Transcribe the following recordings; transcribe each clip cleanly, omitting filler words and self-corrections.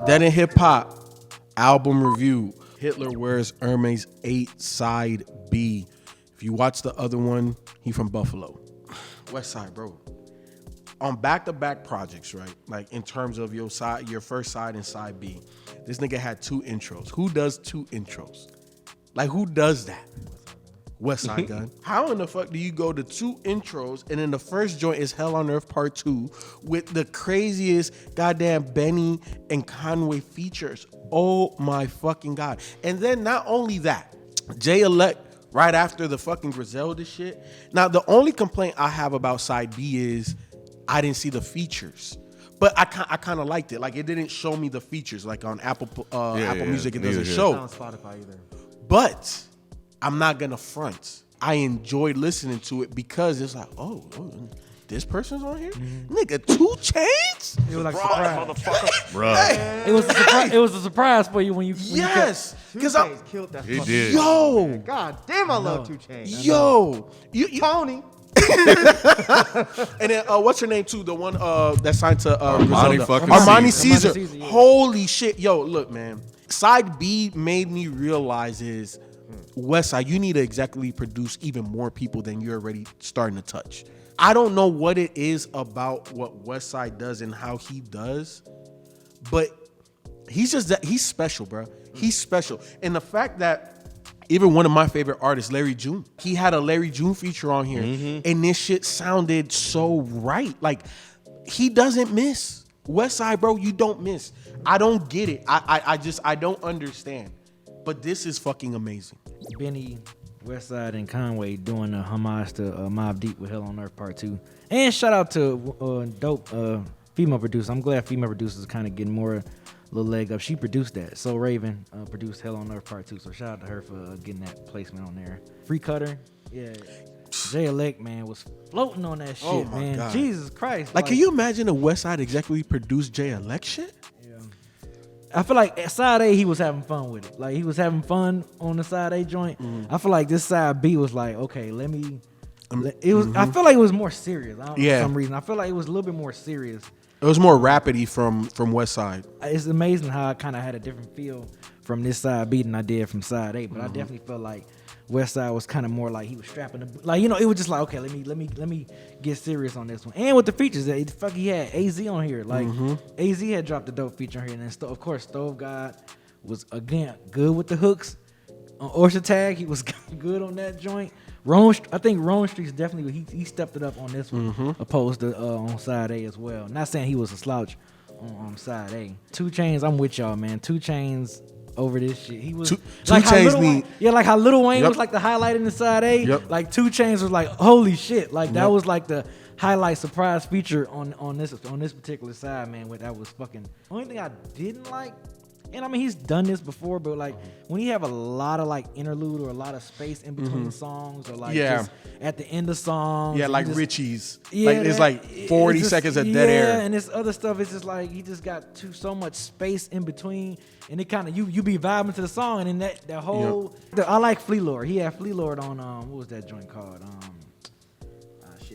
Then in hip hop, album review, Hitler Wears Hermes 8 Side B. If you watch the other one, he from Buffalo. Westside, bro. On back-to-back projects, right? Like in terms of your first side and side B, this nigga had 2 intros. Who does 2 intros? Like who does that? Westside Gunn. How in the fuck do you go to 2 intros and then the first joint is Hell on Earth Part 2 with the craziest goddamn Benny and Conway features? Oh my fucking God. And then not only that, Jay Elect right after the fucking Griselda shit. Now the only complaint I have about side B is I didn't see the features. But I kind of liked it. Like it didn't show me the features. Like on Apple Music, it doesn't show. Not on Spotify either. But I'm not gonna front. I enjoyed listening to it because it's like, oh this person's on here, nigga. 2 Chainz. It was like surprise, motherfucker, bro. It was a surprise for you when you. Yes, because I killed that. He did. Yo, God damn, I love 2 Chainz. Yo, you Tony. And then what's her name too? The one that signed to Armani Caesar. Caesar, yeah. Holy shit, yo, look, man. Side B made me realize is Westside, you need to exactly produce even more people than you're already starting to touch. I don't know what it is about what Westside does and how he does, but he's special, bro. He's special. And the fact that even one of my favorite artists, Larry June, he had a Larry June feature on here, and this shit sounded so right. Like, he doesn't miss. Westside, bro, you don't miss. I don't get it. I don't understand. But this is fucking amazing. Benny, Westside, and Conway doing a homage to Mobb Deep with Hell on Earth Part 2. And shout out to dope female producer. I'm glad female producers are kind of getting more little leg up. She produced that. So Raven produced Hell on Earth Part 2. So shout out to her for getting that placement on there. Free Cutter, yeah. Jay Elect, man, was floating on that shit, Oh my man. God. Jesus Christ. Like, can you imagine a Westside exactly produced Jay Elect shit? I feel like at side A, he was having fun with it. Like, he was having fun on the side A joint. I feel like this side B was like, okay, let me. It was. I feel like it was more serious. I don't know, for some reason. I feel like it was a little bit more serious. It was more rapidy from Westside. It's amazing how I kind of had a different feel from this side B than I did from side A. But I definitely felt like Westside was kind of more like he was strapping the, like, you know, it was just like, okay, let me get serious on this one. And with the features, he had AZ on here. Like, AZ had dropped a dope feature on here, and then of course Stove God was again good with the hooks. On Orchard Tag, he was good on that joint. I think Rome Street's definitely he stepped it up on this one, opposed to on side A as well. Not saying he was a slouch on side A. 2 Chainz, I'm with y'all, man. 2 Chainz over this shit. He was like how Lil Wayne was like the highlight in the side A. Like 2 Chainz was like, holy shit. Like that was like the highlight surprise feature on this particular side, man. That was fucking. Only thing I didn't like, and I mean he's done this before, but like when you have a lot of like interlude or a lot of space in between songs, or like just at the end of songs, like Richie's, like it's like 40 seconds of dead air, and this other stuff is just like he just got so much space in between, and it kind of you be vibing to the song, and then that whole I like Flea Lord. He had Flea Lord on what was that joint called?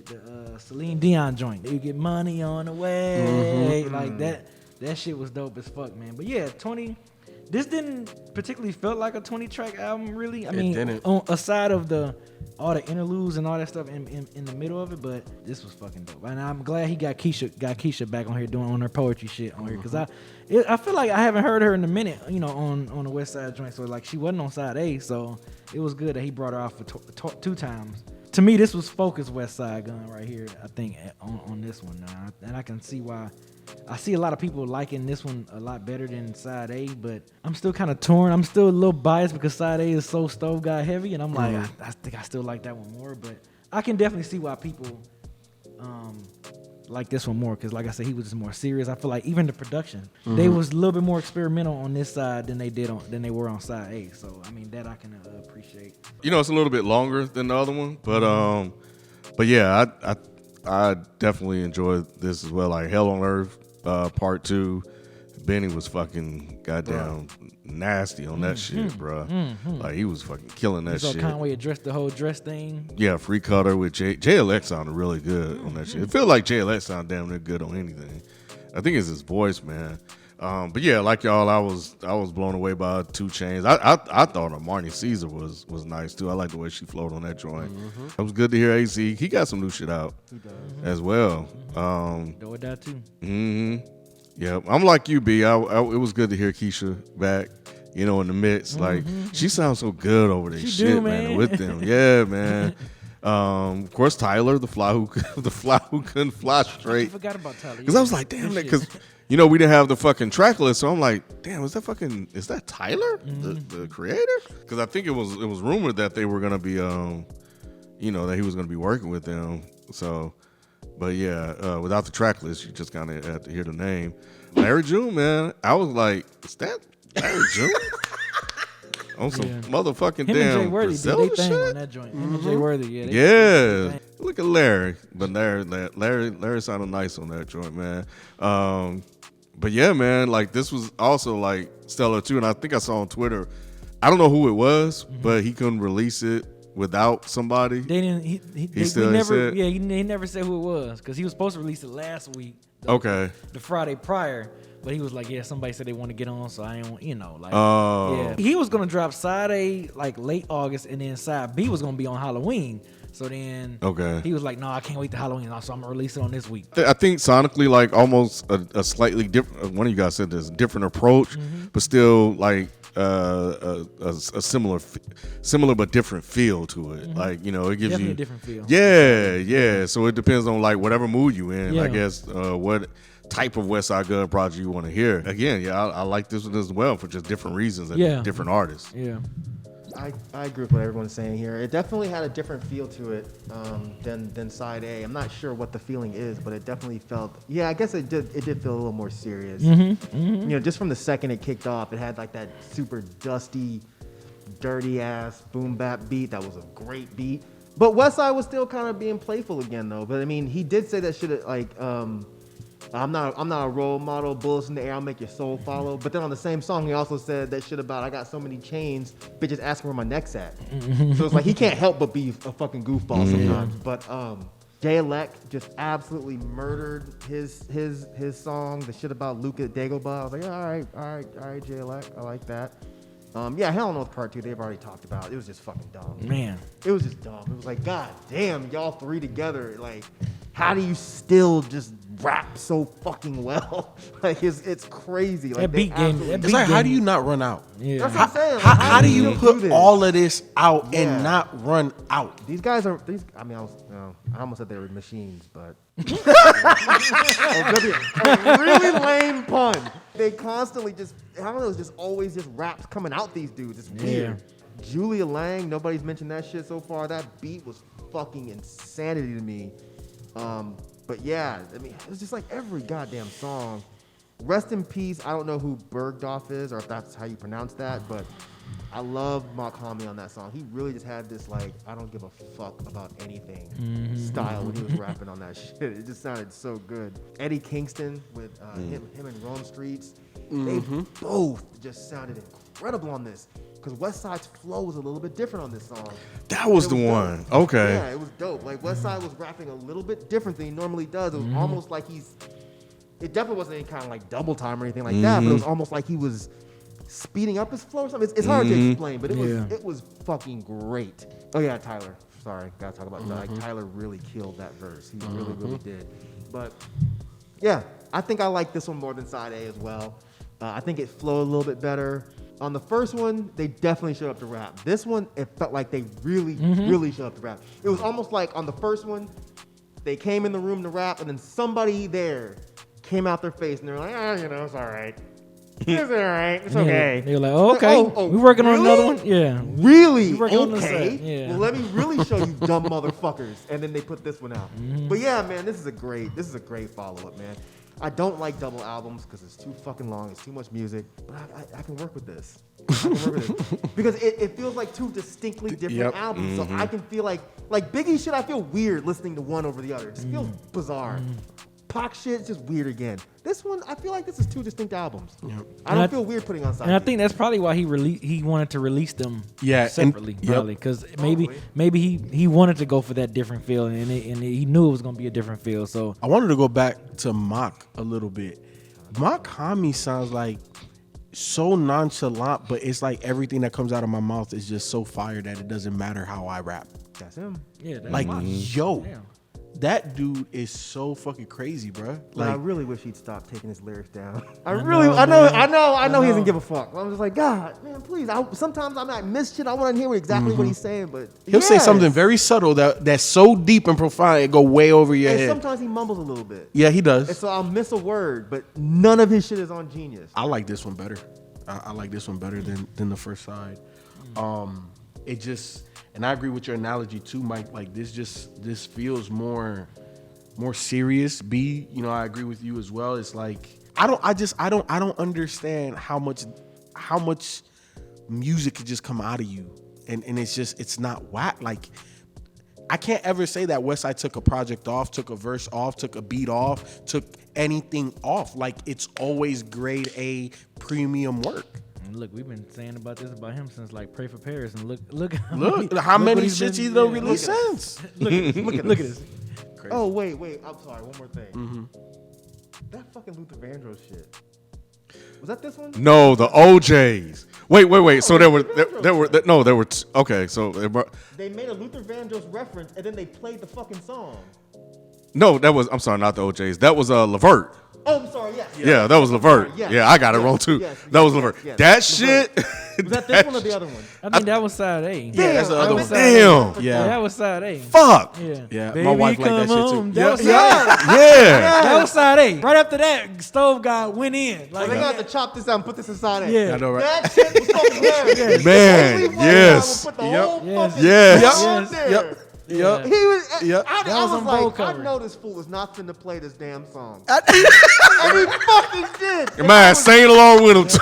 The Celine Dion joint. You get money on the way, like that. That shit was dope as fuck, man. But yeah, 20. This didn't particularly felt like a 20-track album, really. I mean, aside of all the interludes and all that stuff in the middle of it, but this was fucking dope. And I'm glad he got Keisha back on here doing her poetry shit on here, because I feel like I haven't heard her in a minute, you know, on the West Side joint. So like she wasn't on side A, so it was good that he brought her off for 2 times. To me, this was focused Westside Gunn right here, I think, on this one now. And I can see why. I see a lot of people liking this one a lot better than side A, but I'm still kind of torn. I'm still a little biased because side A is so Stove God heavy, and I'm like, I think I still like that one more. But I can definitely see why people like this one more, because like I said, he was just more serious. I feel like even the production, they was a little bit more experimental on this side than they were on side A. So I mean, that I can appreciate. You know, it's a little bit longer than the other one, but yeah, I definitely enjoyed this as well. Like Hell on Earth Part 2, Benny was fucking goddamn nasty on that shit, bro. Like he was fucking killing that So shit. Conway addressed the whole dress thing. Yeah, Free Cutter with JLX sounded really good on that shit. It feels like JLX sounded damn near good on anything. I think it's his voice, man. But yeah, like y'all, I was blown away by 2 Chainz. I thought Marnie Caesar was nice too. I like the way she flowed on that joint. It was good to hear AC. He got some new shit out as well. Do it that too. Yeah, I'm like you, B. It was good to hear Keisha back. You know, in the mix, like she sounds so good over this shit, do, man. man. With them, yeah, man. Of course, Tyler, the fly who couldn't fly I straight. forgot about Tyler. Because I was like, damn, because we didn't have the fucking track list, so I'm like, damn, is that Tyler, the creator? Because I think it was rumored that they were gonna be, that he was gonna be working with them. So, but yeah, without the track list, you just kind of had to hear the name. Larry June, man, I was like, is that Larry June? On some motherfucking Him damn and Jay Worthy did Griselda they thing shit? on that joint. Him and Jay Worthy, yeah. Yeah, look at Larry. But Larry sounded nice on that joint, man. But yeah, man, like this was also like stellar too. And I think I saw on Twitter, I don't know who it was, but he couldn't release it without somebody. They didn't. He never said who it was because he was supposed to release it last week. Okay. The Friday prior. But he was like, yeah, somebody said they want to get on, so I ain't want, Oh. yeah. He was going to drop side A like late August, and then side B was going to be on Halloween. So then he was like, no, I can't wait to Halloween, so I'm going to release it on this week. I think sonically, like almost a slightly different, one of you guys said this, different approach, but still like a similar but different feel to it. Like, it gives Definitely you a different feel. Yeah. So it depends on like whatever mood you in, Yeah. I guess, what type of Westside Gunn project you want to hear. Again, I like this one as well for just different reasons and different artists. Yeah. I agree with what everyone's saying here. It definitely had a different feel to it than side A. I'm not sure what the feeling is, but it definitely felt. Yeah, I guess it did feel a little more serious. Just from the second it kicked off, it had like that super dusty, dirty ass boom bap beat. That was a great beat. But Westside was still kind of being playful again though. But I mean, he did say that shit like. I'm not a role model, bullets in the air, I'll make your soul follow. But then on the same song, he also said that shit about I got so many chains, bitches asking where my neck's at. So it's like he can't help but be a fucking goofball sometimes. But JLX just absolutely murdered his song, the shit about Luca Dagobah. I was like, all right, JLX, I like that. Hell No Part 2, they've already talked about. It was just fucking dumb. Man. It was just dumb. It was like, god damn, y'all three together, like, how do you still just rap so fucking well? Like, it's crazy. Like, That beat game. It's like, how do you not run out? Yeah. That's what I'm saying. Like, How do you put this? all of this out Yeah. and not run out? These guys are. I almost said they were machines, but a really lame pun. They constantly just. I don't know. It's just always just raps coming out these dudes. It's weird. Julia Lang. Nobody's mentioned that shit so far. That beat was fucking insanity to me. But yeah, I mean, it was just like every goddamn song. Rest in peace. I don't know who Bergdorf is or if that's how you pronounce that, but I love Mark Homie on that song. He really just had this like I don't give a fuck about anything style when he was rapping on that shit. It just sounded so good. Eddie Kingston with him and Rome Streets. They both just sounded incredible on this. Because Westside's flow was a little bit different on this song. That was the one. Dope. Okay. Yeah, it was dope. Like Westside was rapping a little bit different than he normally does. It was almost like it definitely wasn't any kind of like double time or anything like that, but it was almost like he was speeding up his flow or something. It's hard to explain, but it was fucking great. Oh yeah, Tyler. Sorry, gotta talk about that. Like, Tyler really killed that verse. He really did. But yeah, I think I like this one more than side A as well. I think it flowed a little bit better. On the first one, they definitely showed up to rap. This one, it felt like they really showed up to rap. It was almost like on the first one, they came in the room to rap, and then somebody there came out their face, and they're like, it's all right. It's all right. It's okay. They were like, oh, okay. We're working on another one? Yeah. Really? We're working on this Okay. side. Yeah. Well, let me really show you dumb motherfuckers. And then they put this one out. But yeah, man, this is a great follow-up, man. I don't like double albums because it's too fucking long. It's too much music. But I can work with this. Because it feels like two distinctly different albums. So I can feel like Biggie shit, I feel weird listening to one over the other. It just feels bizarre. Pac shit, it's just weird again. This one, I feel like this is two distinct albums. Yep. I don't feel weird putting on side And I B. think that's probably why he wanted to release them Yeah, separately, and- yep. probably because maybe he wanted to go for that different feel, and he knew it was gonna be a different feel. So I wanted to go back to Myke a little bit. Myke Hermes sounds like so nonchalant, but it's like everything that comes out of my mouth is just so fire that it doesn't matter how I rap. That's him. yeah, that's Like, mine. yo, Damn. that dude is so fucking crazy, bruh. But I Like, really wish he'd stop taking his lyrics down. I know he doesn't give a fuck. I'm just like, God, man, please. Sometimes I miss shit. I want to hear exactly what he's saying, but he'll say something very subtle that's so deep and profound it go way over your And head. sometimes he mumbles a little bit. Yeah, he And does. so I'll miss a word, but none of his shit is on Genius. I like this one better. I like this one better than the first side. It just, and I agree with your analogy too, Myke. Like this feels more serious. B, I agree with you as well. It's like I don't understand how much music could just come out of you, and it's not whack. Like I can't ever say that Westside took a project off, took a verse off, took a beat off, took anything off. Like it's always grade A premium work. And look, we've been saying about him since like Pray for Paris, and look Look how many what he's shits been- he done yeah, released look at- since. Look at this. Crazy. Oh, wait. I'm sorry. One more thing. That fucking Luther Vandross shit. Was that this one? No, the OJs. Wait. So there were okay. So They made a Luther Vandross reference, and then they played the fucking song. no, I'm sorry, not the OJs. That was Levert. Oh, I'm sorry. Yes. Yeah, that was Levert. Yes. Yeah, I got it Yes. wrong too. Yes. That was Yes. Levert. Yes. That Levert. shit. Was that this one or the other one? I think that was side A. Yeah, that's the other one. Damn. Yeah. that was side A. Fuck. Yeah, Yeah, Baby, my wife liked that come shit too. home. That was Yeah. side Yeah. That was side A. Right after that, Stove guy went in. So Like, they got to chop this out and put this inside it. yeah. I know, right? That shit was fucking hilarious. Man, Only one guy yes. would put the Yep. whole Yes. fucking Yes. thing on Yes. there. Yep. Yep. He was. Yep. I That was was on like, both I covers. know this fool is not finna play this damn song. And he fucking did. Man, sing along with him. Too.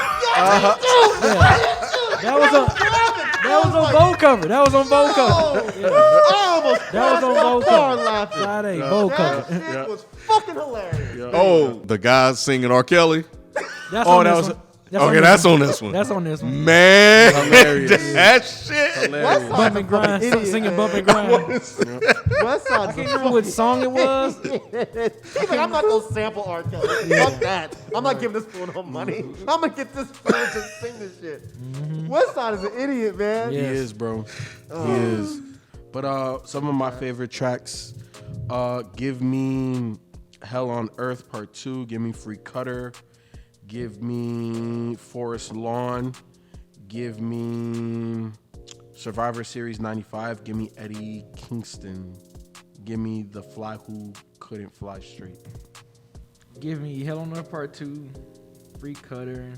That was on both cover. That was on both cover. I almost That was on both car covers. laughing. Side A, both That cover. shit was fucking hilarious. Oh, the guys singing R. Kelly. That's Oh, on that this was- one. Okay, that's on this one. That's on this one. Man, Hilarious. that shit. Hilarious. Bump and grind, singing bump and grind. Westside. I can't remember what song it was. He's like, I'm not gonna sample R. Kelly. Fuck that. I'm not giving this fool no money. I'm gonna get this fool to sing this shit. Westside is an idiot, man. He Yes. is, bro. He is. But some of my favorite tracks, give me Hell on Earth Part 2, give me Free Cutter, give me Forest Lawn, give me Survivor Series 95, give me Eddie Kingston, give me The Fly Who Couldn't Fly Straight. Give me Hell on Earth Part 2, Free Cutter,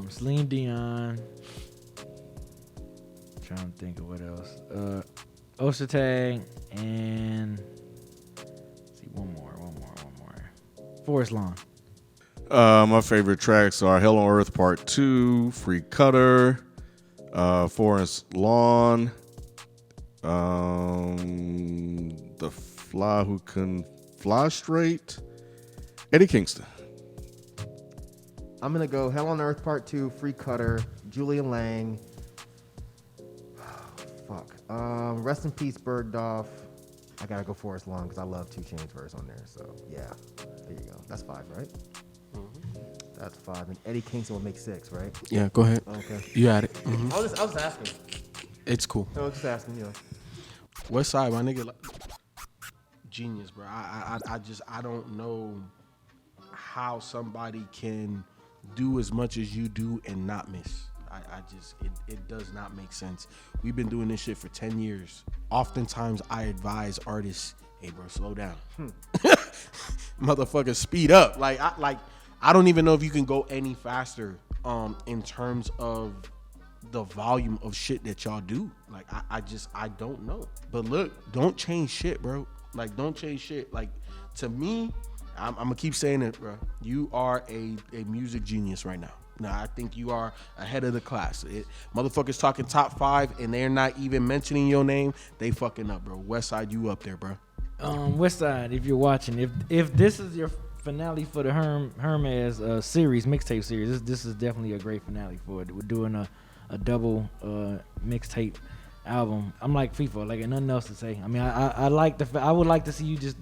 Celine Dion. Trying to think of what else. Osha Tag and let's see one more. Forest Lawn. My favorite tracks are Hell on Earth Part 2, Free Cutter, Forest Lawn, The Fly Who Can Fly Straight, Eddie Kingston. I'm gonna go Hell on Earth Part 2, Free Cutter, Julian Lang. Fuck. Rest in Peace, Bergdorf. I gotta go Forest Lawn because I love 2 Chainz verse on there. So yeah, there you go. That's 5, right? That's 5. And Eddie Kingston will make 6, right? Yeah, go ahead. Okay. You had it. I was just asking. It's cool. I was just asking, you know. Westside, my nigga, like, genius, bro. I don't know how somebody can do as much as you do and not miss. It does not make sense. We've been doing this shit for 10 years. Oftentimes, I advise artists, hey, bro, slow down. Motherfucker, speed up. I don't even know if you can go any faster in terms of the volume of shit that y'all do. Like, I don't know. But look, don't change shit, bro. Like, don't change shit. Like, to me, I'm gonna keep saying it, bro. You are a music genius right now. Now, I think you are ahead of the class. Motherfuckers talking top 5 and they're not even mentioning your name. They fucking up, bro. Westside, you up there, bro. Westside, if you're watching, if this is your finale for the Hermes series, mixtape series, this is definitely a great finale for it. We're doing a double mixtape album. I'm like Feefo, like nothing else to say. I mean, I like I would like to see you just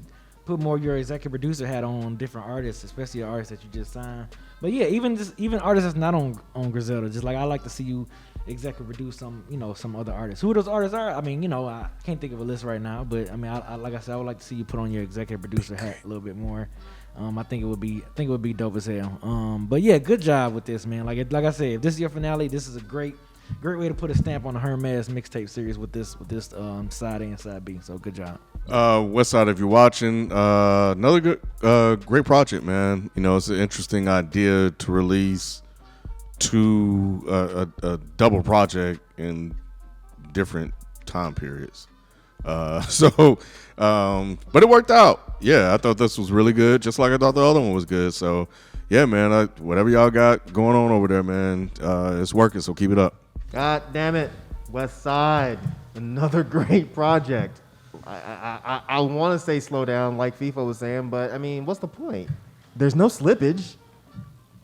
put more of your executive producer hat on different artists, especially artists that you just signed. But yeah, even artists that's not on Griselda, just like I like to see you executive produce some other artists. Who those artists are, I mean, I can't think of a list right now, but I mean, I like I said, I would like to see you put on your executive producer hat a little bit more. I think it would be dope as hell. But yeah, good job with this, man. Like I said, if this is your finale, this is a great way to put a stamp on the Hermes mixtape series with this side A and side B. So good job. Westside, if you're watching, another good, great project, man. It's an interesting idea to release a double project in different time periods. But it worked out. Yeah, I thought this was really good, just like I thought the other one was good. So, yeah, man, whatever y'all got going on over there, man, it's working. So keep it up. God damn it, Westside, another great project. I want to say slow down, like FIFA was saying, but I mean, what's the point? There's no slippage.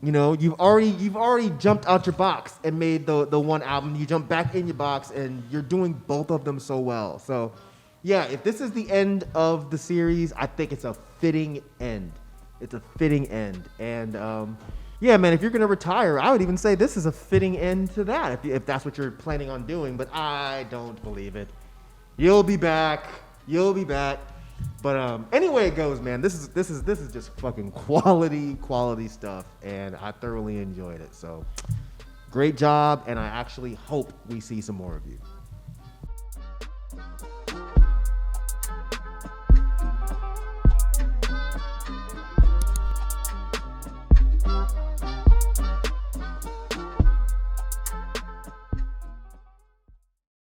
You've already jumped out your box and made the one album. You jump back in your box, and you're doing both of them so well. So, yeah, if this is the end of the series, I think it's a fitting end. It's a fitting end, and yeah, man, if you're gonna retire, I would even say this is a fitting end to that. If that's what you're planning on doing, but I don't believe it. You'll be back. But anyway, it goes, man. This is just fucking quality stuff, and I thoroughly enjoyed it. So, great job, and I actually hope we see some more of you.